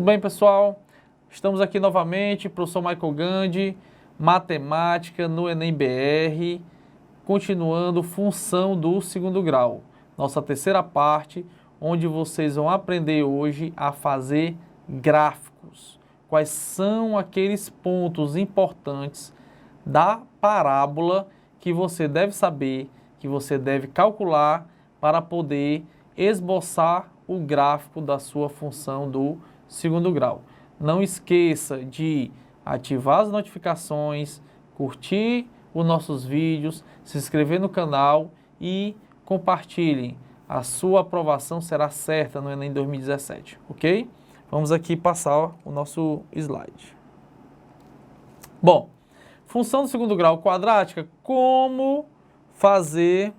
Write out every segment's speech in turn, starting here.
bem, pessoal? Estamos aqui novamente, professor Michael Gandhi, matemática no Enem BR, continuando função do segundo grau. Nossa terceira parte, onde vocês vão aprender hoje a fazer gráficos. Quais são aqueles pontos importantes da parábola que você deve saber, que você deve calcular para poder esboçar o gráfico da sua função do segundo grau. Não esqueça de ativar as notificações, curtir os nossos vídeos, se inscrever no canal e compartilhem. A sua aprovação será certa no Enem 2017, ok? Vamos aqui passar o nosso slide. Bom, função do segundo grau quadrática, como fazer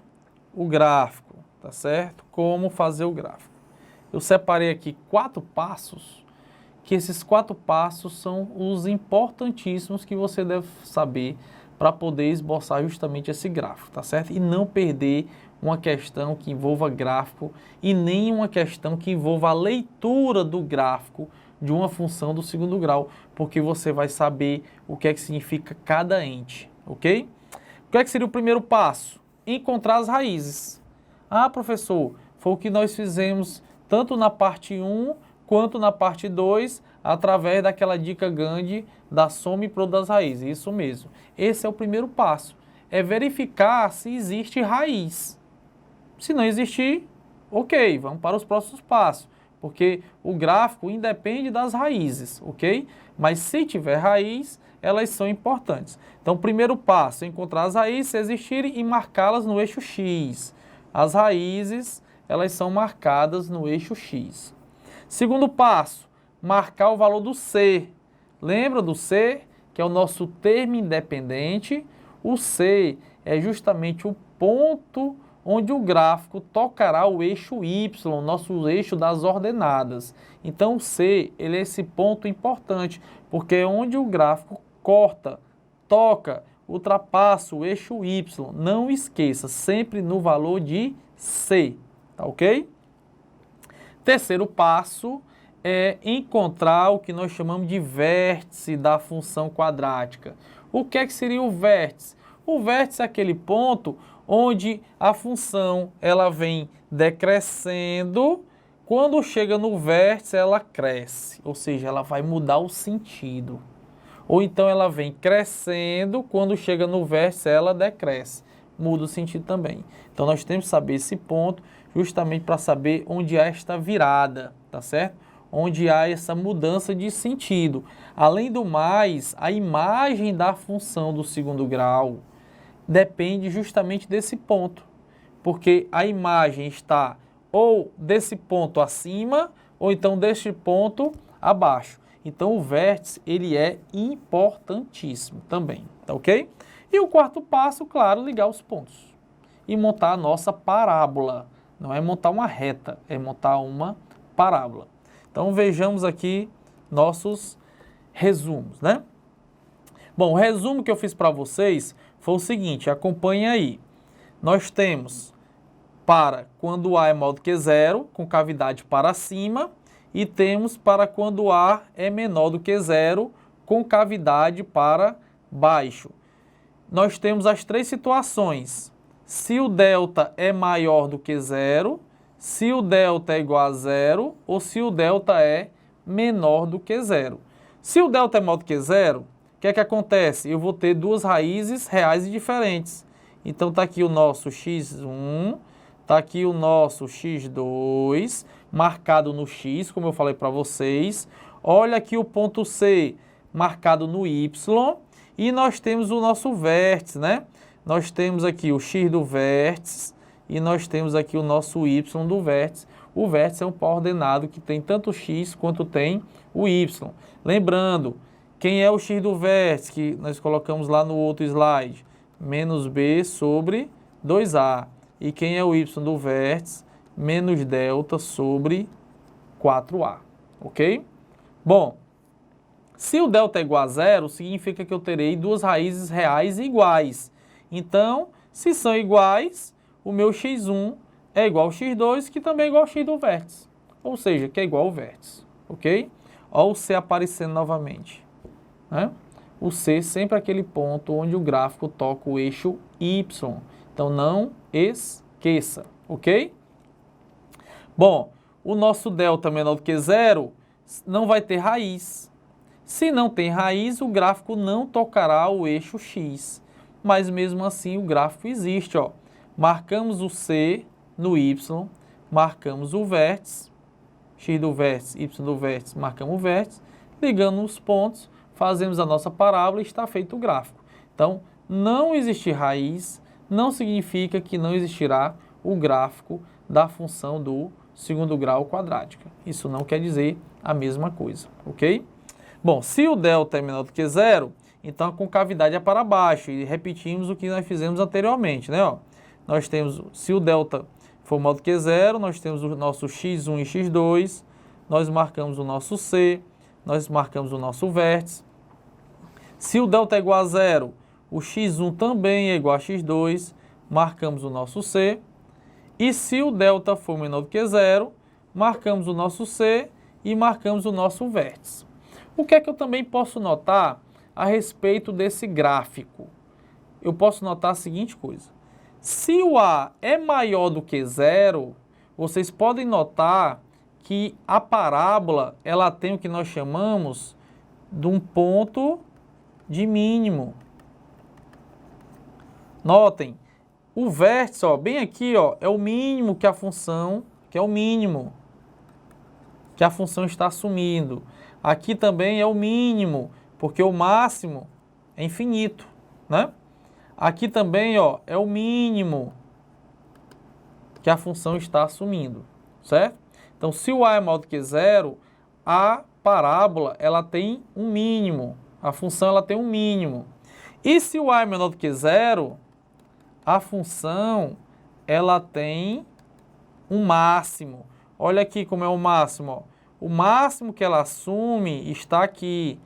o gráfico, tá certo? Como fazer o gráfico. Eu separei aqui 4 passos, que esses 4 passos são os importantíssimos que você deve saber para poder esboçar justamente esse gráfico, tá certo? E não perder uma questão que envolva gráfico e nem uma questão que envolva a leitura do gráfico de uma função do segundo grau, porque você vai saber o que é que significa cada ente, ok? O que é que seria o primeiro passo? Encontrar as raízes. Ah, professor, foi o que nós fizemos tanto na parte 1 quanto na parte 2, através daquela dica Gandhi da soma e produto das raízes. Isso mesmo. Esse é o primeiro passo. É verificar se existe raiz. Se não existir, ok, vamos para os próximos passos. Porque o gráfico independe das raízes, ok? Mas se tiver raiz, elas são importantes. Então, o primeiro passo é encontrar as raízes, se existirem, e marcá-las no eixo X. As raízes, elas são marcadas no eixo X. Segundo passo, marcar o valor do C. Lembra do C, que é o nosso termo independente? O C é justamente o ponto onde o gráfico tocará o eixo Y, nosso eixo das ordenadas. Então, o C, ele é esse ponto importante, porque é onde o gráfico corta, toca, ultrapassa o eixo Y. Não esqueça, sempre no valor de C, tá ok? Terceiro passo é encontrar o que nós chamamos de vértice da função quadrática. O que é que seria o vértice? O vértice é aquele ponto onde a função ela vem decrescendo, quando chega no vértice ela cresce, ou seja, ela vai mudar o sentido. Ou então ela vem crescendo, quando chega no vértice ela decresce, muda o sentido também. Então nós temos que saber esse ponto justamente para saber onde há esta virada, tá certo? Onde há essa mudança de sentido. Além do mais, a imagem da função do segundo grau depende justamente desse ponto, porque a imagem está ou desse ponto acima, ou então deste ponto abaixo. Então o vértice, ele é importantíssimo também, tá ok? E o quarto passo, claro, ligar os pontos e montar a nossa parábola. Não é montar uma reta, é montar uma parábola. Então vejamos aqui nossos resumos, né? Bom, o resumo que eu fiz para vocês foi o seguinte, acompanhe aí. Nós temos para quando A é maior do que zero, com cavidade para cima, e temos para quando A é menor do que zero, com cavidade para baixo. Nós temos as 3 situações. Se o delta é maior do que zero, se o delta é igual a zero, ou se o delta é menor do que zero. Se o delta é maior do que zero, o que é que acontece? Eu vou ter 2 raízes reais e diferentes. Então está aqui o nosso x1, está aqui o nosso x2, marcado no x, como eu falei para vocês. Olha aqui o ponto C, marcado no y, e nós temos o nosso vértice, né? Nós temos aqui o x do vértice e nós temos aqui o nosso y do vértice. O vértice é um par ordenado que tem tanto o x quanto tem o y. Lembrando, quem é o x do vértice, que nós colocamos lá no outro slide? Menos b sobre 2a. E quem é o y do vértice? Menos delta sobre 4a. Ok? Bom, se o delta é igual a zero, significa que eu terei 2 raízes reais iguais. Então, se são iguais, o meu x1 é igual ao x2, que também é igual ao x do vértice. Ou seja, que é igual ao vértice. Ok? Olha o C aparecendo novamente, né? O C sempre é aquele ponto onde o gráfico toca o eixo Y. Então, não esqueça, ok? Bom, o nosso delta menor do que zero não vai ter raiz. Se não tem raiz, o gráfico não tocará o eixo X. Mas mesmo assim o gráfico existe, ó. Marcamos o C no Y, marcamos o vértice, X do vértice, Y do vértice, marcamos o vértice, ligando os pontos, fazemos a nossa parábola e está feito o gráfico. Então, não existir raiz não significa que não existirá o gráfico da função do segundo grau quadrática. Isso não quer dizer a mesma coisa, ok? Bom, se o delta é menor do que zero, então a concavidade é para baixo. E repetimos o que nós fizemos anteriormente, né? Ó, nós temos, se o delta for maior do que zero, nós temos o nosso x1 e x2, nós marcamos o nosso C, nós marcamos o nosso vértice. Se o delta é igual a zero, o x1 também é igual a x2, marcamos o nosso C. E se o delta for menor do que zero, marcamos o nosso C e marcamos o nosso vértice. O que é que eu também posso notar a respeito desse gráfico? Eu posso notar a seguinte coisa. Se o A é maior do que zero, vocês podem notar que a parábola ela tem o que nós chamamos de um ponto de mínimo. Notem, o vértice, ó, bem aqui, ó, é o mínimo que a função, que a função está assumindo. Aqui também é o mínimo, porque o máximo é infinito, né? Aqui também, ó, é o mínimo que a função está assumindo, certo? Então, se o A é maior do que zero, a parábola ela tem um mínimo, a função ela tem um mínimo. E se o A é menor do que zero, a função ela tem um máximo. Olha aqui como é o máximo, ó. O máximo que ela assume está aqui.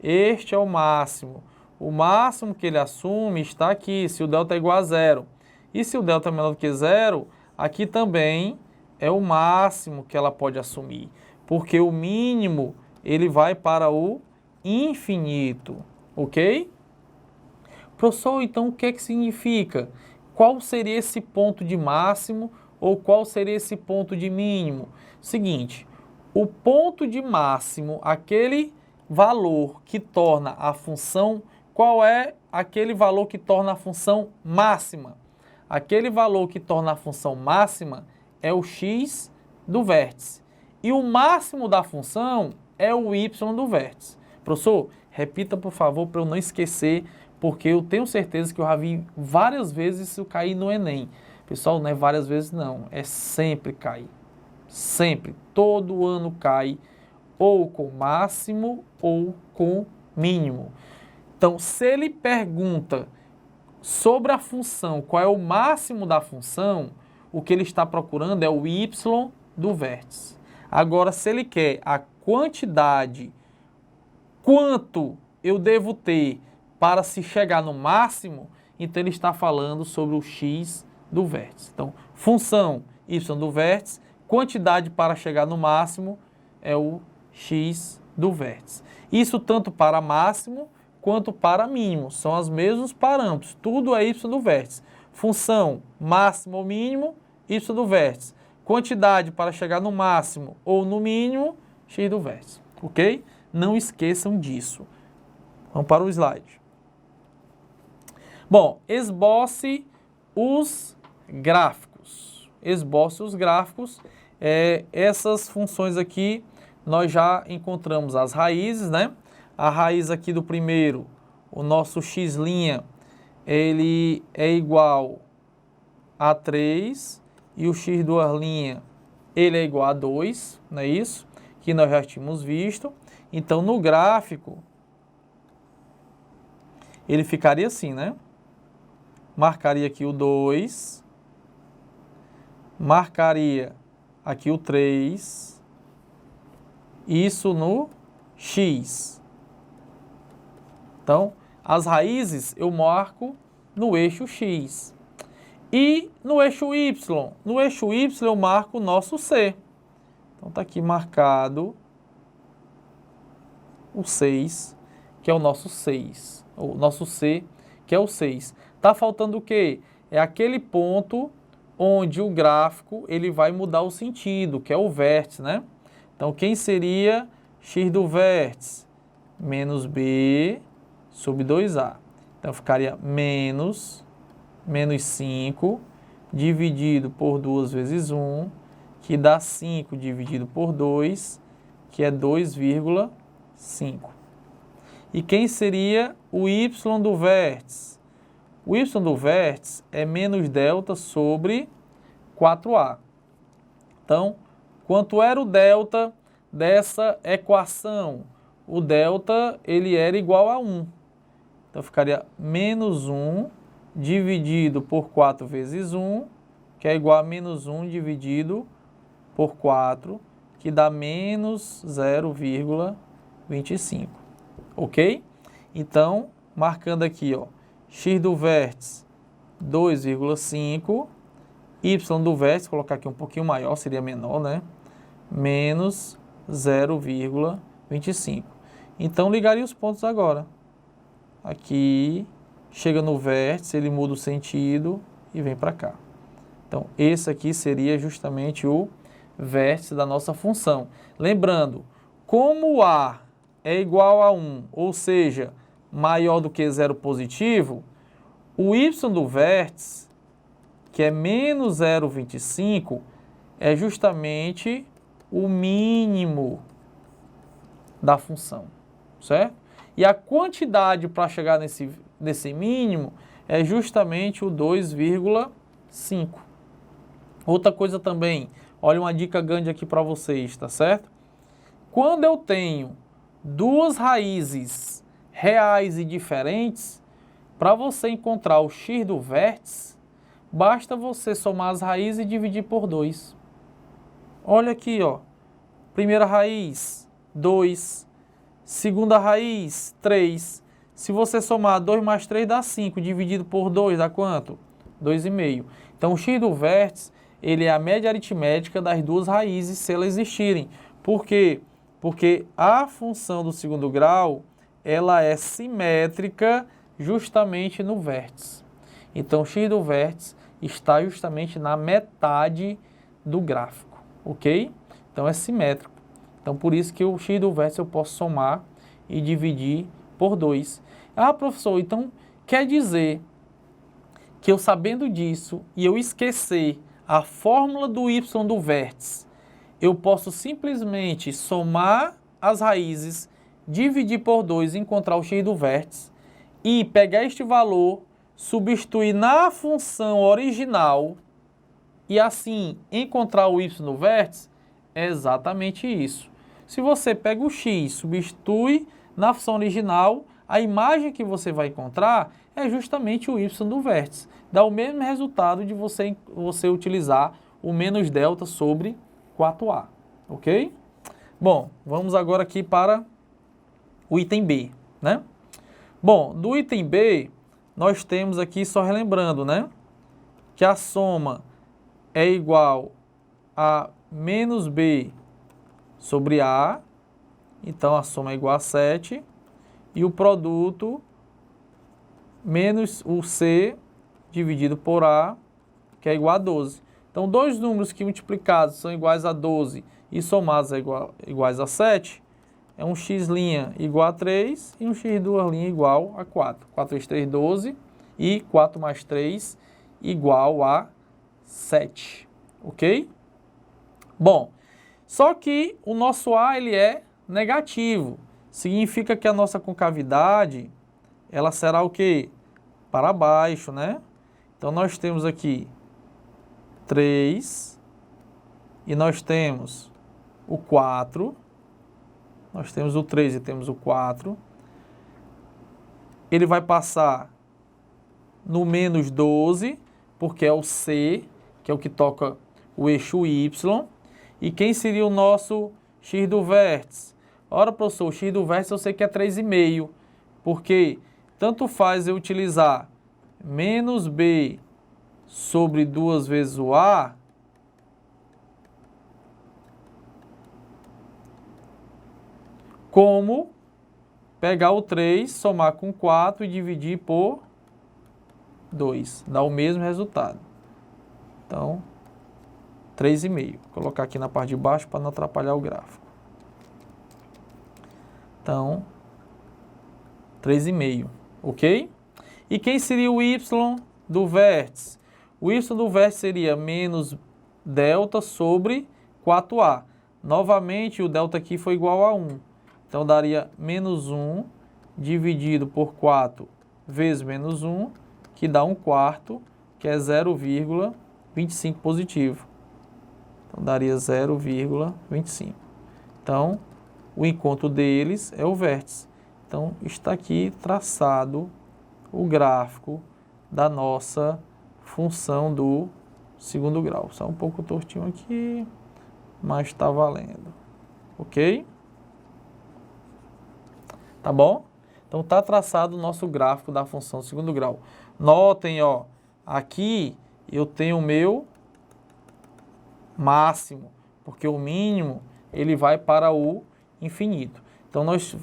Este é o máximo. O máximo que ele assume está aqui, se o delta é igual a zero. E se o delta é menor do que zero, aqui também é o máximo que ela pode assumir. Porque o mínimo, ele vai para o infinito. Ok? Professor, então o que é que significa? Qual seria esse ponto de máximo ou qual seria esse ponto de mínimo? Seguinte, o ponto de máximo, aquele valor que torna a função, qual é aquele valor que torna a função máxima? Aquele valor que torna a função máxima é o x do vértice. E o máximo da função é o y do vértice. Professor, repita por favor para eu não esquecer, porque eu tenho certeza que eu já vi várias vezes isso cair no Enem. Pessoal, não é várias vezes não, é sempre cair. Sempre, todo ano cai, ou com máximo ou com mínimo. Então, se ele pergunta sobre a função, qual é o máximo da função, o que ele está procurando é o y do vértice. Agora, se ele quer a quantidade, quanto eu devo ter para se chegar no máximo, então ele está falando sobre o x do vértice. Então, função y do vértice, quantidade para chegar no máximo é o x do vértice. Isso tanto para máximo quanto para mínimo, são os mesmos parâmetros, tudo é y do vértice. Função máximo ou mínimo, y do vértice. Quantidade para chegar no máximo ou no mínimo, x do vértice, ok? Não esqueçam disso. Vamos para o slide. Bom, esboce os gráficos. Esboce os gráficos. Essas funções aqui, nós já encontramos as raízes, né? A raiz aqui do primeiro, o nosso x', ele é igual a 3 e o x2', ele é igual a 2, não é isso? Que nós já tínhamos visto. Então, no gráfico, ele ficaria assim, né? Marcaria aqui o 2, marcaria aqui o 3, isso no x. Então, as raízes eu marco no eixo x. E no eixo y? No eixo y eu marco o nosso c. Então, está aqui marcado o 6, que é o nosso 6. O nosso C, que é o 6. Está faltando o quê? É aquele ponto onde o gráfico ele vai mudar o sentido, que é o vértice, né? Então, quem seria x do vértice? Menos b sobre 2a. Então, ficaria menos 5 dividido por 2 vezes 1, que dá 5 dividido por 2, que é 2,5. E quem seria o y do vértice? O y do vértice é menos delta sobre 4a. Então, quanto era o delta dessa equação? O delta ele era igual a 1. Então, ficaria menos 1 dividido por 4 vezes 1, que é igual a menos 1 dividido por 4, que dá menos 0,25. Ok? Então, marcando aqui, ó, x do vértice 2,5, y do vértice, colocar aqui um pouquinho maior, seria menor, né? Menos 0,25. Então, ligaria os pontos agora. Aqui, chega no vértice, ele muda o sentido e vem para cá. Então, esse aqui seria justamente o vértice da nossa função. Lembrando, como A é igual a 1, ou seja, maior do que zero positivo, o y do vértice, que é menos 0,25, é justamente o mínimo da função, certo? E a quantidade para chegar nesse mínimo é justamente o 2,5. Outra coisa também, olha uma dica grande aqui para vocês, tá certo? Quando eu tenho duas raízes reais e diferentes, para você encontrar o x do vértice, basta você somar as raízes e dividir por 2. Olha aqui, ó. Primeira raiz, 2. Segunda raiz, 3. Se você somar 2 mais 3 dá 5. Dividido por 2 dá quanto? 2,5. Então, o x do vértice, ele é a média aritmética das duas raízes, se elas existirem. Por quê? Porque a função do segundo grau, ela é simétrica justamente no vértice. Então, o x do vértice está justamente na metade do gráfico, ok? Então, é simétrico. Então, por isso que o x do vértice eu posso somar e dividir por 2. Ah, professor, então quer dizer que eu sabendo disso e eu esquecer a fórmula do y do vértice, eu posso simplesmente somar as raízes, dividir por 2 e encontrar o x do vértice e pegar este valor, substituir na função original e assim encontrar o y no vértice? É exatamente isso. Se você pega o x, substitui na função original, a imagem que você vai encontrar é justamente o y do vértice. Dá o mesmo resultado de você utilizar o menos delta sobre 4a, ok? Bom, vamos agora aqui para o item B, né? Bom, do item B, nós temos aqui, só relembrando, né? Que a soma é igual a menos b sobre a, então a soma é igual a 7, e o produto menos o c dividido por a, que é igual a 12. Então, dois números que multiplicados são iguais a 12 e somados iguais a 7, é um x' igual a 3 e um x2' igual a 4. 4 vezes 3, 12 e 4 mais 3 igual a 7, ok? Bom, só que o nosso A ele é negativo, significa que a nossa concavidade ela será o quê? Para baixo, né? Então, nós temos aqui 3 e nós temos o 4, nós temos o 3 e temos o 4, ele vai passar no menos 12, porque é o C, que é o que toca o eixo Y, e quem seria o nosso x do vértice? Ora, professor, o x do vértice eu sei que é 3,5, porque tanto faz eu utilizar menos b sobre 2 vezes o a, como pegar o 3, somar com 4 e dividir por 2. Dá o mesmo resultado. Então, 3,5. Vou colocar aqui na parte de baixo para não atrapalhar o gráfico. Então, 3,5. Ok? E quem seria o y do vértice? O y do vértice seria menos delta sobre 4a. Novamente, o delta aqui foi igual a 1. Então, daria menos 1 dividido por 4 vezes menos 1, que dá 1/4, que é 0,25 positivo. Então, daria 0,25. Então, o encontro deles é o vértice. Então, está aqui traçado o gráfico da nossa função do segundo grau. Só um pouco tortinho aqui, mas está valendo. Ok? Tá bom? Então, está traçado o nosso gráfico da função segundo grau. Notem, ó, aqui eu tenho o meu máximo, porque o mínimo ele vai para o infinito. Então, nós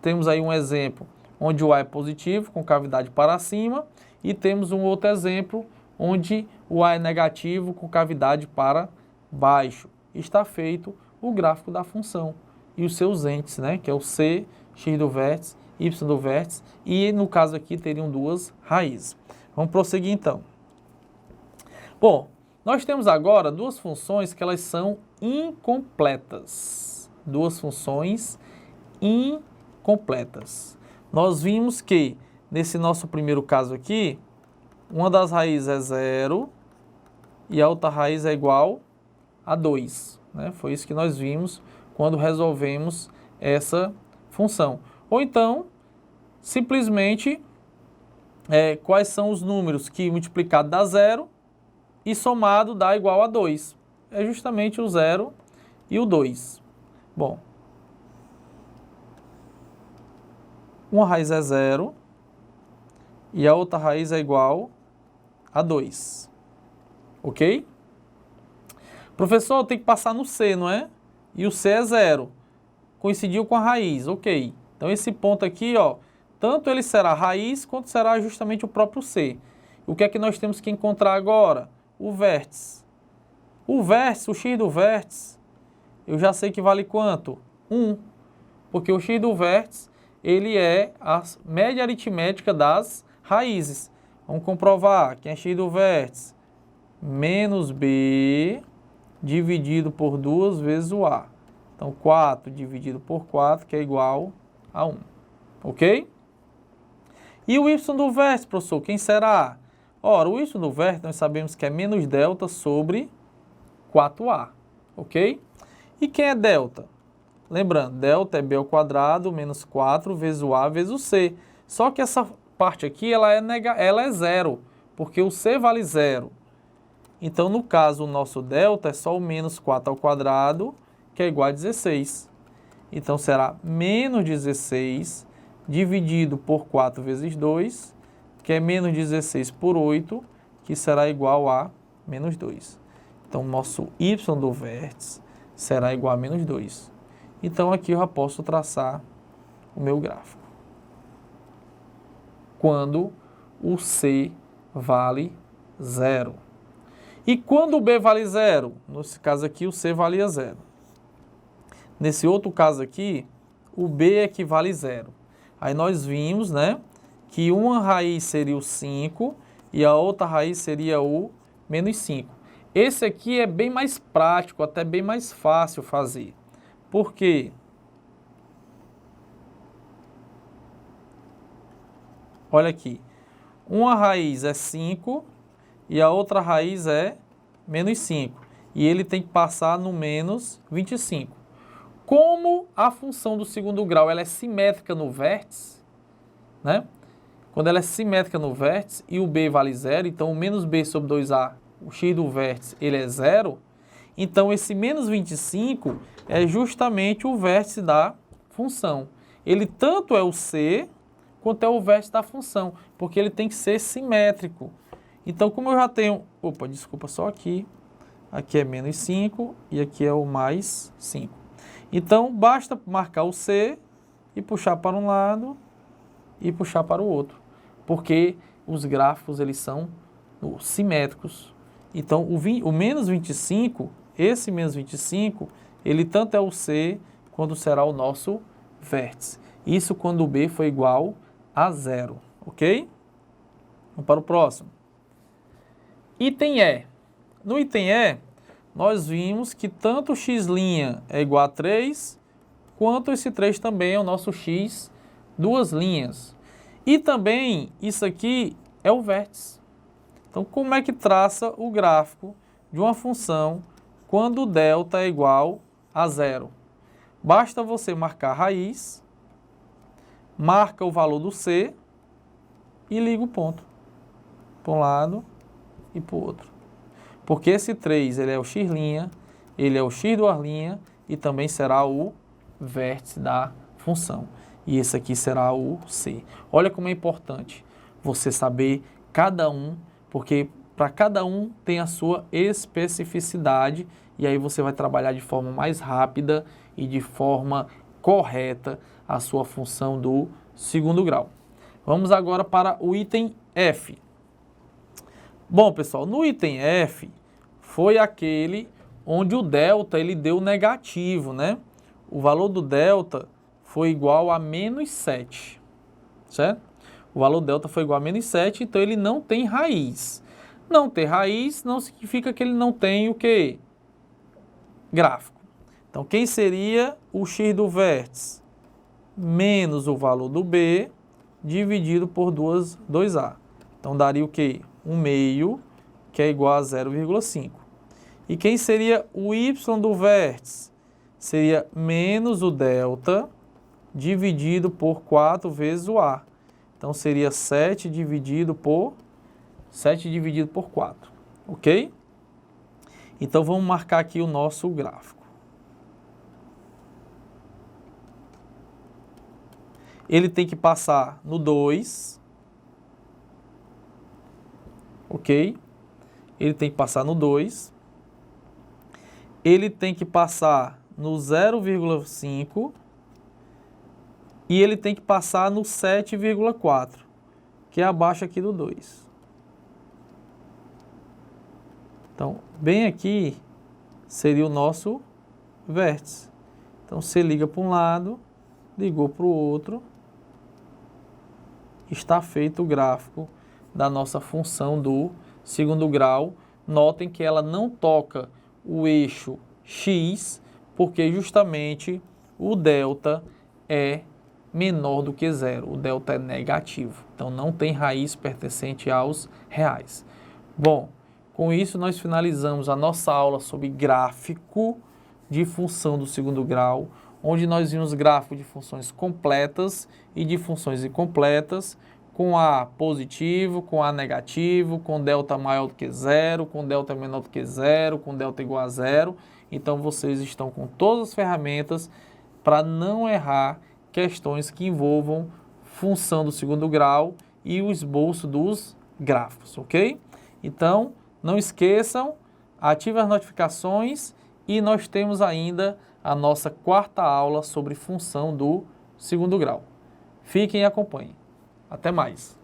temos aí um exemplo onde o A é positivo, com cavidade para cima, e temos um outro exemplo onde o A é negativo, com cavidade para baixo. Está feito o gráfico da função e os seus entes, né? Que é o C, x do vértice, y do vértice, e no caso aqui teriam duas raízes. Vamos prosseguir então. Bom, nós temos agora duas funções que elas são incompletas. Duas funções incompletas. Nós vimos que, nesse nosso primeiro caso aqui, uma das raízes é 0 e a outra raiz é igual a 2. Né? Foi isso que nós vimos quando resolvemos essa função. Ou então, simplesmente, quais são os números que multiplicado dá 0 e somado dá igual a 2. É justamente o 0 e o 2. Bom, uma raiz é 0 e a outra raiz é igual a 2. Ok? Professor, tem que passar no C, não é? E o C é 0. Coincidiu com a raiz, ok. Então esse ponto aqui, ó, tanto ele será raiz, quanto será justamente o próprio C. O que é que nós temos que encontrar agora? O vértice. O vértice, o x do vértice, eu já sei que vale quanto? 1. Porque o x do vértice, ele é a média aritmética das raízes. Vamos comprovar que é x do vértice menos b dividido por 2 vezes o a. Então, 4 dividido por 4, que é igual a 1. Ok? E o y do vértice, professor, quem será? Ora, o y do vértice nós sabemos que é menos delta sobre 4a. Ok? E quem é delta? Lembrando, delta é b ao quadrado menos 4 vezes o a vezes o c. Só que essa parte aqui ela é zero, porque o c vale 0. Então, no caso, o nosso delta é só o menos 4 ao quadrado, que é igual a 16. Então, será menos 16 dividido por 4 vezes 2, que é menos 16 por 8, que será igual a menos 2. Então, nosso y do vértice será igual a menos 2. Então, aqui eu já posso traçar o meu gráfico. Quando o C vale 0. E quando o B vale 0? Nesse caso aqui, o C valia 0. Nesse outro caso aqui, o B equivale a 0. Aí nós vimos, né, que uma raiz seria o 5 e a outra raiz seria o menos 5. Esse aqui é bem mais prático, até bem mais fácil fazer. Por quê? Olha aqui. Uma raiz é 5 e a outra raiz é menos 5. E ele tem que passar no menos 25. Como a função do segundo grau ela é simétrica no vértice, né? Quando ela é simétrica no vértice e o b vale 0, então o menos b sobre 2a, o x do vértice, ele é 0. Então esse menos 25 é justamente o vértice da função. Ele tanto é o c quanto é o vértice da função, porque ele tem que ser simétrico. Então, como eu já tenho... Opa, desculpa, só aqui. Aqui é menos 5 e aqui é o mais 5. Então, basta marcar o C e e puxar para um lado e puxar para o outro. Porque os gráficos eles são simétricos. Então, o menos 25, esse menos 25, ele tanto é o C quanto será o nosso vértice. Isso quando o B for igual a 0, ok? Vamos para o próximo. Item E. No item E, nós vimos que tanto x' é igual a 3, quanto esse 3 também é o nosso x, duas linhas. E também, isso aqui é o vértice. Então, como é que traça o gráfico de uma função quando o delta é igual a 0? Basta você marcar a raiz, marca o valor do C e liga o ponto para um lado e para o outro. Porque esse 3 ele é o x', ele é o x duas linhas e também será o vértice da função. E esse aqui será o C. Olha como é importante você saber cada um, porque para cada um tem a sua especificidade e aí você vai trabalhar de forma mais rápida e de forma correta a sua função do segundo grau. Vamos agora para o item F. Bom, pessoal, no item F foi aquele onde o delta ele deu negativo, né? O valor do delta foi igual a menos 7, certo? O valor delta foi igual a menos 7, então ele não tem raiz. Não ter raiz não significa que ele não tem o quê? Gráfico. Então, quem seria o x do vértice? Menos o valor do B dividido por 2A. Então, daria o quê? 1 meio, que é igual a 0,5. E quem seria o y do vértice? Seria menos o delta dividido por 4 vezes o A. Então, seria 7 dividido por 4, ok? Então, vamos marcar aqui o nosso gráfico. Ele tem que passar no 2, ok? Ele tem que passar no 2. Ele tem que passar no 0,5 e ele tem que passar no 7,4, que é abaixo aqui do 2. Então, bem aqui seria o nosso vértice. Então, você liga para um lado, ligou para o outro, está feito o gráfico da nossa função do segundo grau. Notem que ela não toca o eixo x, porque justamente o delta é menor do que 0. O delta é negativo. Então, não tem raiz pertencente aos reais. Bom, com isso nós finalizamos a nossa aula sobre gráfico de função do segundo grau, onde nós vimos gráfico de funções completas e de funções incompletas, com A positivo, com A negativo, com delta maior do que 0, com delta menor do que 0, com delta igual a 0. Então, vocês estão com todas as ferramentas para não errar questões que envolvam função do segundo grau e o esboço dos gráficos, ok? Então, não esqueçam, ative as notificações e nós temos ainda a nossa quarta aula sobre função do segundo grau. Fiquem e acompanhem. Até mais!